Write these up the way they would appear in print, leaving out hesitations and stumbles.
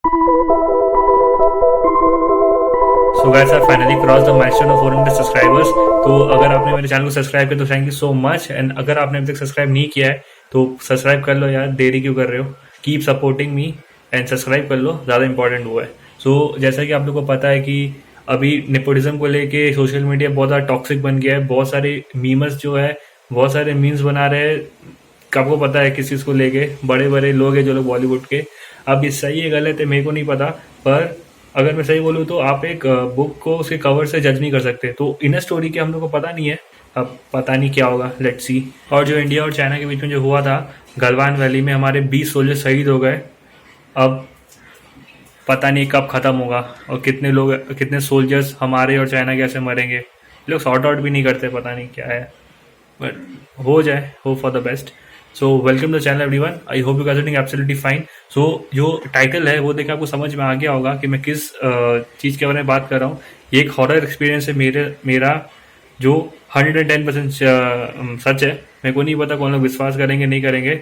So guys I finally cross the milestone of 400 subscribers. तो अगर आपने मेरे चैनल को सब्सक्राइब किया तो thank you so much, and अगर आपने अभी तक सब्सक्राइब नहीं किया है तो सब्सक्राइब कर लो यार, देरी क्यों कर रहे हो। Keep supporting me and subscribe कर लो, ज़्यादा इंपॉर्टेंट वो है। सो जैसा कि आप लोग को पता है कि अभी नेपोटिज्म को लेके सोशल मीडिया बहुत ज़्यादा टॉक्सिक बन गया है। बहुत सारे मीमर्स जो है, बहुत सारे मीम्स बना रहे हैं। आपको पता है किस चीज़ को लेके, बड़े बड़े लोग हैं जो लोग बॉलीवुड के। अब ये सही है गलत है मेरे को नहीं पता, पर अगर मैं सही बोलूँ तो आप एक बुक को उसके कवर से जज नहीं कर सकते। तो इनर स्टोरी के हम लोग को पता नहीं है, अब पता नहीं क्या होगा, लेट्स सी। और जो इंडिया और चाइना के बीच में जो हुआ था गलवान वैली में, हमारे 20 सोल्जर शहीद हो गए। अब पता नहीं कब खत्म होगा और कितने लोग, कितने सोल्जर्स हमारे और चाइना के ऐसे मरेंगे। ये लोग सॉर्ट आउट भी नहीं करते, पता नहीं क्या है, बट हो जाए, hope for the best. So welcome to channel everyone, I hope you guys are doing absolutely fine. So जो टाइटल है वो देख आपको समझ में आ गया होगा कि मैं किस चीज़ के बारे में बात कर रहा हूँ। ये एक हॉरर एक्सपीरियंस है मेरा जो 110% सच है। मेरे को नहीं पता कौन लोग विश्वास करेंगे नहीं करेंगे,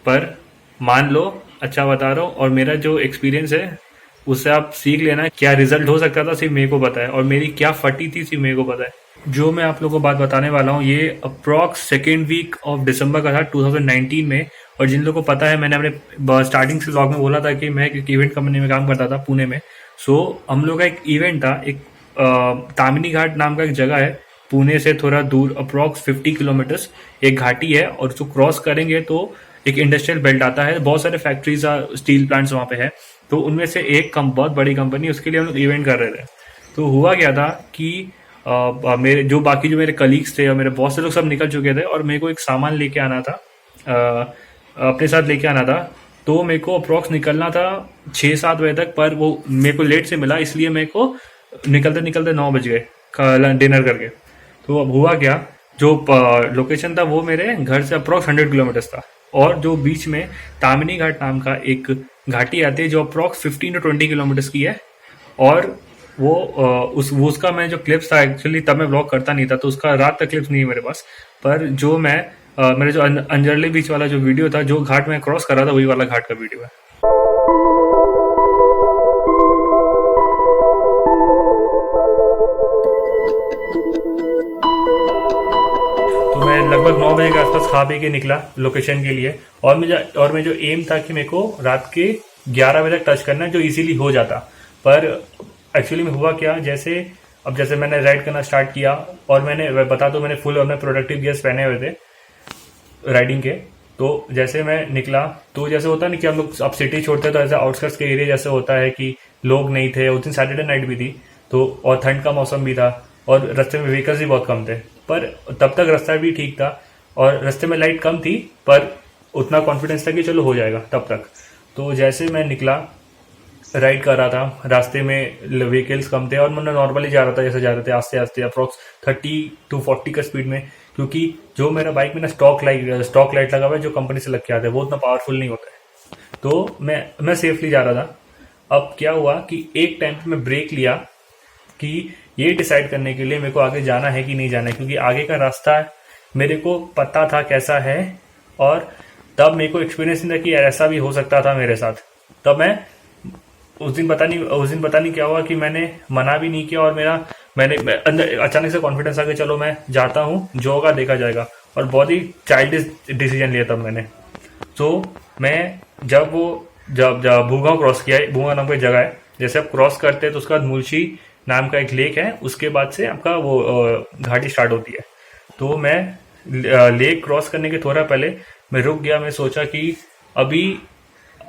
पर मान लो अच्छा बता रहा हूँ। और मेरा जो एक्सपीरियंस है उससे आप सीख लेना, क्या रिजल्ट हो सकता था सिर्फ मेरे को पता है, और मेरी क्या फटी थी सिर्फ मेरे को पता है। जो मैं आप लोगों को बात बताने वाला हूँ ये approx second week of December का था 2019 में। और जिन लोगों को पता है, मैंने अपने स्टार्टिंग से व्लॉग में बोला था कि मैं एक इवेंट कंपनी में काम करता था पुणे में। सो हम लोग का एक इवेंट था, एक तामिनी घाट नाम का एक जगह है पुणे से थोड़ा दूर, अप्रॉक्स 50 किलोमीटर्स। एक घाटी है और उसको क्रॉस करेंगे तो एक इंडस्ट्रियल बेल्ट आता है, बहुत सारे फैक्ट्रीज, स्टील प्लांट्स वहाँ पे है। तो उनमें से एक बहुत बड़ी कंपनी, उसके लिए हम लोग इवेंट कर रहे थे। तो हुआ क्या था कि मेरे जो बाकी जो मेरे कलीग्स थे और मेरे बॉस से लोग सब निकल चुके थे, और मेरे को एक सामान लेके आना था, अपने साथ लेके आना था। तो मेरे को अप्रॉक्स निकलना था 6-7 बजे तक, पर वो मेरे को लेट से मिला, इसलिए मेरे को निकलते निकलते 9 बज गए डिनर करके। तो अब हुआ क्या, जो लोकेशन था वो मेरे घर से अप्रॉक्स 100 किलोमीटर्स था, और जो बीच में तामिनी घाट नाम का एक घाटी आती है जो अप्रॉक्स 15 to 20 किलोमीटर्स की है। और वो उसका मैं जो क्लिप्स था, एक्चुअली तब मैं ब्लॉग करता नहीं था तो उसका रात तक क्लिप्स नहीं है मेरे पास, पर जो मैं मेरे जो अंजरली बीच वाला जो वीडियो था, जो घाट में क्रॉस कर रहा था, वही वाला घाट का वीडियो है। तो मैं लगभग 9 बजे के आसपास खा पी के निकला लोकेशन के लिए, और मैं जो एम था कि मेरे को रात के 11 बजे तक टच करना है, जो इजीली हो जाता। पर एक्चुअली में हुआ क्या, जैसे मैंने राइड करना स्टार्ट किया, और मैंने बता दो मैंने फुल अपने प्रोडक्टिव गियर्स पहने हुए थे राइडिंग के। तो जैसे मैं निकला, तो जैसे होता नहीं कि हम लोग अब सिटी छोड़ते हैं तो ऐसे आउटस्कर्ट्स के एरिया जैसे होता है कि लोग नहीं थे। उस दिन सैटरडे नाइट भी थी, तो और ठंड का मौसम भी था, और रास्ते में व्हीकल्स भी बहुत कम थे, पर तब तक रास्ता भी ठीक था, और रास्ते में लाइट कम थी, पर उतना कॉन्फिडेंस था कि चलो हो जाएगा तब तक। तो जैसे मैं निकला, राइड कर रहा था, रास्ते में व्हीकल्स कम थे, और मैं नॉर्मली जा रहा था जैसे जा रहे थे, आस्ते आस्ते अप्रॉक्स 30 to 40 का स्पीड में, क्योंकि जो मेरा बाइक में ना स्टॉक लाइट लगा हुआ है जो कंपनी से लग के आता है, वो उतना पावरफुल नहीं होता है। तो मैं सेफली जा रहा था। अब क्या हुआ कि एक टाइम पे मैं ब्रेक लिया कि ये डिसाइड करने के लिए मेरे को आगे जाना है कि नहीं जाना है, क्योंकि आगे का रास्ता मेरे को पता था कैसा है, और तब मेरे को एक्सपीरियंस नहीं था कि ऐसा भी हो सकता था मेरे साथ। तब मैं उस दिन पता नहीं क्या हुआ कि मैंने मना भी नहीं किया, और मैंने अंदर अचानक से कॉन्फिडेंस आ गया, चलो मैं जाता हूँ, जो होगा देखा जाएगा। और बहुत ही चाइल्डिश डिसीजन लिया तब मैंने। तो मैं जब भूगांव क्रॉस किया, भूगांव नाम की जगह है, जैसे आप क्रॉस करते हैं तो उसके बाद मुलशी नाम का एक लेक है, उसके बाद से आपका वो घाटी स्टार्ट होती है। तो मैं लेक क्रॉस करने के थोड़ा पहले मैं रुक गया। मैं सोचा कि अभी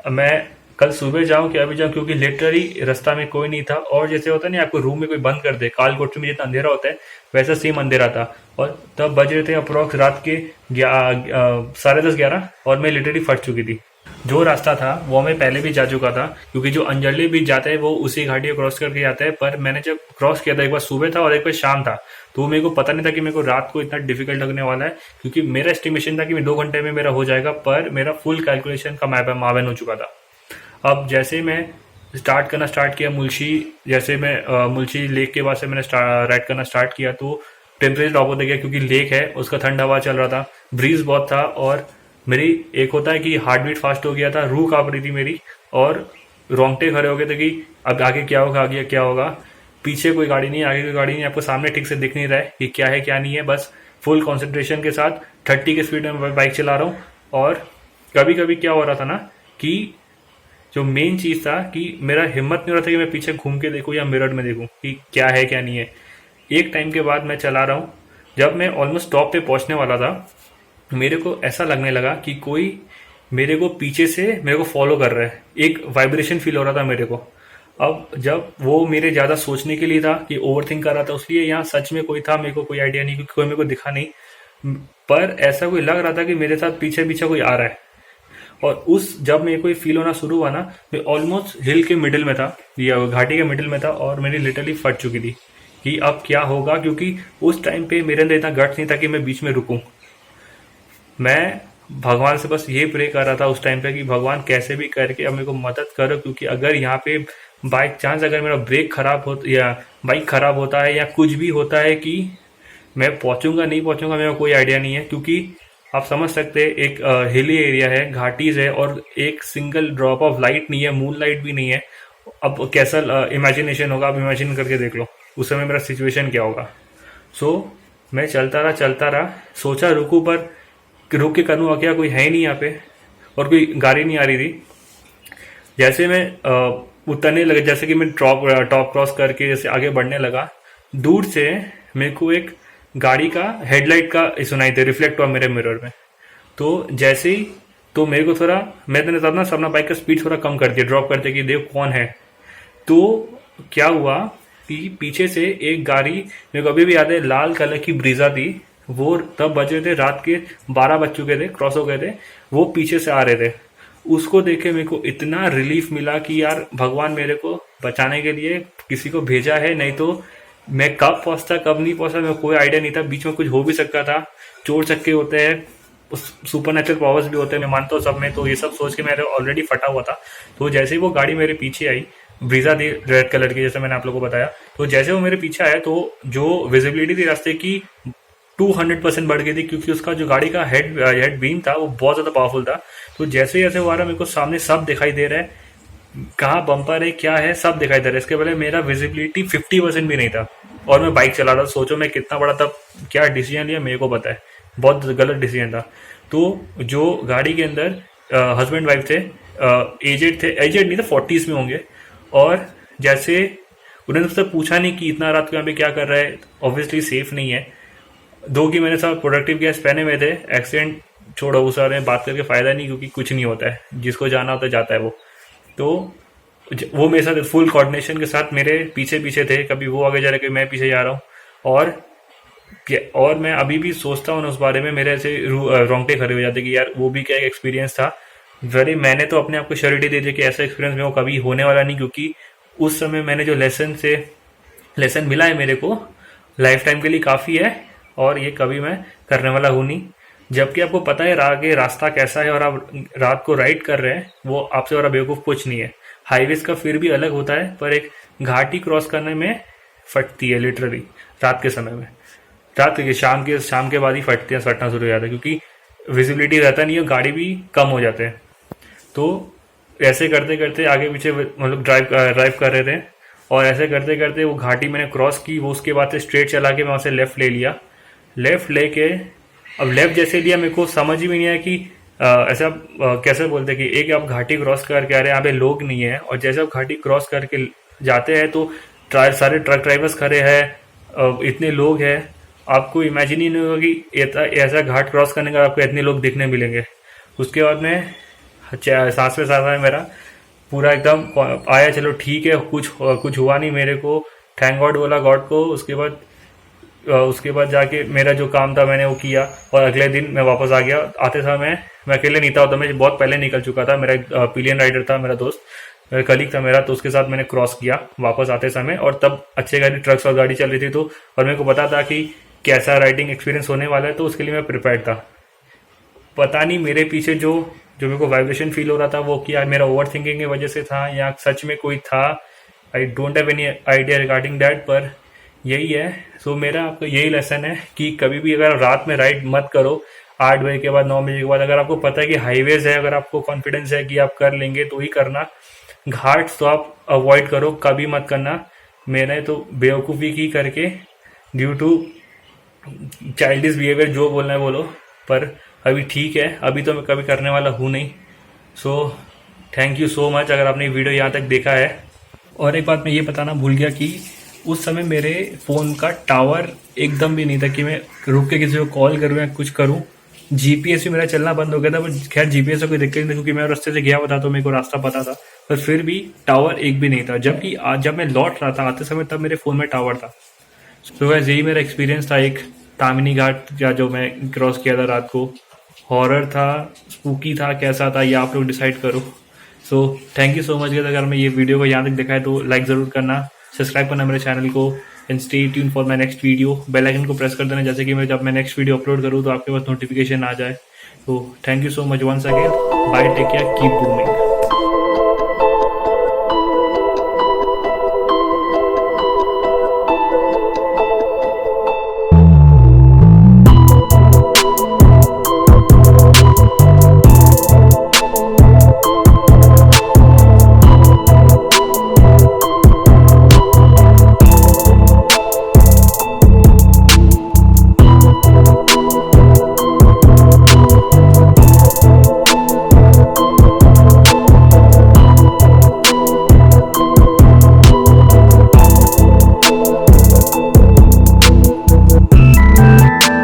मैं कल सुबह जाऊं कि अभी जाऊं, क्योंकि लिटरली रास्ता में कोई नहीं था। और जैसे होता नहीं आपको रूम में कोई बंद कर दे, काल कोठरी में जितना अंधेरा होता है वैसा सेम अंधेरा था। और तब बज रहे थे अप्रॉक्स रात के 10:30-11, और मैं लिटरली फट चुकी थी। जो रास्ता था वो मैं पहले भी जा चुका था, क्योंकि जो अंजली बीच जाता है वो उसी घाटी को क्रॉस करके जाता है। पर मैंने जब क्रॉस किया था, एक बार सुबह था और एक बार शाम था, तो मेरे को पता नहीं था कि मेरे को रात को इतना डिफिकल्ट लगने वाला है, क्योंकि मेरा एस्टिमेशन था कि 2 घंटे में मेरा हो जाएगा, पर मेरा फुल कैलकुलेशन का मावन हो चुका था। अब जैसे मैं स्टार्ट किया मुलशी, जैसे मैं मुलशी लेक के बाद से मैंने राइड करना स्टार्ट किया, तो टेम्परेचर ड्रॉप होता गया, क्योंकि लेक है, उसका ठंड हवा चल रहा था, ब्रीज बहुत था, और मेरी एक होता है कि हार्ट बीट फास्ट हो गया था, रूह कांप रही थी मेरी, और रोंगटे खड़े हो गए थे कि अब आगे क्या होगा, आगे क्या होगा। पीछे कोई गाड़ी नहीं, आगे कोई गाड़ी नहीं, आपको सामने ठीक से दिख नहीं रहा है कि क्या है क्या नहीं है। बस फुल कंसंट्रेशन के साथ 30 की स्पीड में बाइक चला रहा हूँ। और कभी कभी क्या हो रहा था ना कि जो मेन चीज था कि मेरा हिम्मत नहीं हो रहा था कि मैं पीछे घूम के देखूं या मिरर में देखूं कि क्या है क्या नहीं है। एक टाइम के बाद मैं चला रहा हूँ, जब मैं ऑलमोस्ट टॉप पे पहुंचने वाला था, मेरे को ऐसा लगने लगा कि कोई मेरे को पीछे से मेरे को फॉलो कर रहा है। एक वाइब्रेशन फील हो रहा था मेरे को। अब जब वो मेरे ज्यादा सोचने के लिए था कि ओवर थिंक कर रहा था, उसलिए यहाँ सच में कोई था मेरे को कोई आइडिया नहीं, क्योंकि कोई मेरे को दिखा नहीं। पर ऐसा कोई लग रहा था कि मेरे साथ पीछे पीछे कोई आ रहा है। और उस जब मेरे को ये फील होना शुरू हुआ ना, मैं ऑलमोस्ट हिल के मिडिल में था या घाटी के मिडिल में था, और मेरी लिटरली फट चुकी थी कि अब क्या होगा। क्योंकि उस टाइम पे मेरे अंदर इतना गट्स नहीं था कि मैं बीच में रुकूं। मैं भगवान से बस ये प्रे कर रहा था उस टाइम पे कि भगवान कैसे भी करके अब मेरे को मदद करो, क्योंकि अगर यहाँ पे बाइक चांस अगर मेरा ब्रेक खराब हो या बाइक खराब होता है या कुछ भी होता है कि मैं पहुंचूंगा नहीं पहुंचूंगा, मेरा कोई आइडिया नहीं है। क्योंकि आप समझ सकते हैं एक हिली एरिया है, घाटीज है, और एक सिंगल ड्रॉप ऑफ लाइट नहीं है, मून लाइट भी नहीं है। अब कैसा इमेजिनेशन होगा, आप इमेजिन करके देख लो उस समय मेरा सिचुएशन क्या होगा। सो मैं चलता रहा, सोचा रुकू, पर रुक के करूँगा क्या, कोई है ही नहीं यहाँ पे और कोई गाड़ी नहीं आ रही थी। जैसे मैं उतरने लगे, जैसे कि मैं टॉप क्रॉस करके जैसे आगे बढ़ने लगा, दूर से मेरे को एक गाड़ी का हेडलाइट का सुनाई दे, रिफ्लेक्ट हुआ मेरे मिरर में। तो जैसे ही तो मेरे को थोड़ा, मैंने तब ना अपना बाइक का स्पीड थोड़ा कम कर दिया, ड्रॉप करते कि देख कौन है। तो क्या हुआ कि पीछे से एक गाड़ी, मेरे को अभी भी याद है, लाल कलर की ब्रीजा थी। वो तब बजे थे रात के 12 बज चुके थे, क्रॉस हो गए थे। वो पीछे से आ रहे थे। उसको देखे मेरे को इतना रिलीफ मिला कि यार भगवान मेरे को बचाने के लिए किसी को भेजा है, नहीं तो मैं कब पहुंचता कब नहीं पहुंचता मेरे को कोई आइडिया नहीं था। बीच में कुछ हो भी सकता था, चोर चक्के होते हैं, सुपर नेचुरल पावर्स भी होते हैं, मैं मानता हूँ सब में। तो ये सब सोच के मेरे ऑलरेडी फटा हुआ था। तो जैसे ही वो गाड़ी मेरे पीछे आई, ब्रीजा थी रेड कलर की, जैसे मैंने आप लोगों को बताया, तो जैसे वो मेरे पीछे आया तो जो विजिबिलिटी थी रास्ते की 200% बढ़ गई थी, क्योंकि उसका जो गाड़ी का हेड बीम था वो बहुत ज्यादा पावरफुल था। तो जैसे जैसे वो आ रहा, मेरे को सामने सब दिखाई दे रहा है, कहाँ बम्पर है क्या है सब दिखाई दे रहा है। इसके पहले मेरा विजिबिलिटी 50% भी नहीं था और मैं बाइक चला रहा था। सोचो मैं कितना बड़ा तब क्या डिसीजन लिया, मेरे को पता है बहुत गलत डिसीजन था। तो जो गाड़ी के अंदर हस्बैंड वाइफ थे, एजेड थे, एजेड नहीं थे, 40s में होंगे। और जैसे उन्होंने मुझसे पूछा नहीं कि इतना रात को यहाँ पे क्या कर रहा है, ऑब्वियसली सेफ नहीं है। दो कि मैंने साथ प्रोडक्टिव गैस पहने हुए थे। एक्सीडेंट छोड़ो, उस बारे में बात करके फायदा नहीं, क्योंकि कुछ नहीं होता है, जिसको जाना होता है जाता है वो। तो वो मेरे साथ फुल कोऑर्डिनेशन के साथ मेरे पीछे पीछे थे, कभी वो आगे जा रहे कभी मैं पीछे जा रहा हूँ। और मैं अभी भी सोचता हूँ उस बारे में, मेरे ऐसे रोंगटे खड़े हो जाते कि यार वो भी क्या एक एक्सपीरियंस था। वेरी मैंने तो अपने आप को श्योरिटी दे दी कि ऐसा एक्सपीरियंस मेरे को कभी होने वाला नहीं, क्योंकि उस समय मैंने जो लेसन मिला है मेरे को, लाइफ टाइम के लिए काफ़ी है। और ये कभी मैं करने वाला हूँ नहीं। जबकि आपको पता है आगे रास्ता कैसा है और आप रात को राइड कर रहे हैं, वो आपसे बड़ा बेवकूफ़ कुछ नहीं है। हाईवेज का फिर भी अलग होता है, पर एक घाटी क्रॉस करने में फटती है लिटरली रात के समय में। रात के शाम के बाद ही फटना शुरू हो जाता है, क्योंकि विजिबिलिटी रहता नहीं है, गाड़ी भी कम हो जाते हैं। तो ऐसे करते करते आगे पीछे मतलब ड्राइव कर रहे थे, और ऐसे करते करते वो घाटी मैंने क्रॉस की। वो उसके बाद से स्ट्रेट चला के मैं वहाँ से लेफ्ट ले लिया। लेफ्ट लेके अब लेफ्ट जैसे लिया, मेरे को समझ ही नहीं आया कि ऐसा कैसे बोलते कि एक आप घाटी क्रॉस करके आ रहे हैं, यहाँ पे लोग नहीं है। और जैसे आप घाटी क्रॉस करके जाते हैं तो सारे ट्रक ड्राइवर्स खड़े हैं, इतने लोग हैं, आपको इमेजिन ही नहीं होगा कि ऐसा घाट क्रॉस करने का आपको इतने लोग दिखने मिलेंगे। उसके बाद में सांस में सांस आया मेरा, पूरा एकदम आया, चलो ठीक है, कुछ हुआ नहीं मेरे को, थैंक गॉड बोला गॉड को। उसके बाद जाके मेरा जो काम था मैंने वो किया, और अगले दिन मैं वापस आ गया। आते समय मैं अकेले नहीं था, तो मैं बहुत पहले निकल चुका था। मेरा एक पिलियन राइडर था, मेरा दोस्त, मेरा कलीग था मेरा, तो उसके साथ मैंने क्रॉस किया वापस आते समय। और तब अच्छे गाड़ी ट्रक्स और गाड़ी चल रही थी, तो और मेरे को पता था कि कैसा राइडिंग एक्सपीरियंस होने वाला है, तो उसके लिए मैं प्रिपेयर्ड था। पता नहीं मेरे पीछे जो मेरे को वाइब्रेशन फील हो रहा था वो क्या मेरा ओवर थिंकिंग की वजह से था या सच में कोई था। I don't have any idea regarding that, पर यही है। सो मेरा आपको यही लेसन है कि कभी भी अगर रात में राइड मत करो, 8 बजे के बाद 9 बजे के बाद। अगर आपको पता है कि हाईवेज है, अगर आपको कॉन्फिडेंस है कि आप कर लेंगे तो ही करना। घाट तो आप अवॉइड करो, कभी मत करना। मैंने तो बेवकूफ़ी की करके, ड्यू टू चाइल्डिश बिहेवियर, जो बोलना है बोलो, पर अभी ठीक है, अभी तो मैं कभी करने वाला हूँ नहीं। So thank you so much अगर आपने वीडियो यहाँ तक देखा है। और एक बात मैं ये बताना भूल गया कि उस समय मेरे फ़ोन का टावर एकदम भी नहीं था कि मैं रुक के किसी को कॉल करूँ या कुछ करूँ। जीपीएस भी मेरा चलना बंद हो गया था, पर खैर जीपीएस का कोई दिक्कत नहीं था क्योंकि मैं रास्ते से गया हुआ था तो मेरे को रास्ता पता था, पर फिर भी टावर एक भी नहीं था। जबकि आज जब मैं लौट रहा था आते समय, तब मेरे फ़ोन में टावर था। सो गाइस, यही मेरा एक्सपीरियंस था एक तामिनी घाट का जो मैं क्रॉस किया था रात को। हॉरर था, स्पूकी था, कैसा था ये आप लोग डिसाइड करो। So thank you so much guys, अगर मैं ये वीडियो को यहाँ तक देखा है तो लाइक ज़रूर करना, सब्सक्राइब करना मेरे चैनल को, and stay tune for my next video. Bell icon को प्रेस कर देना जैसे कि मैं जब मैं नेक्स्ट वीडियो अपलोड करूँ तो आपके पास नोटिफिकेशन आ जाए। तो thank you so much once again, bye, take care, keep booming.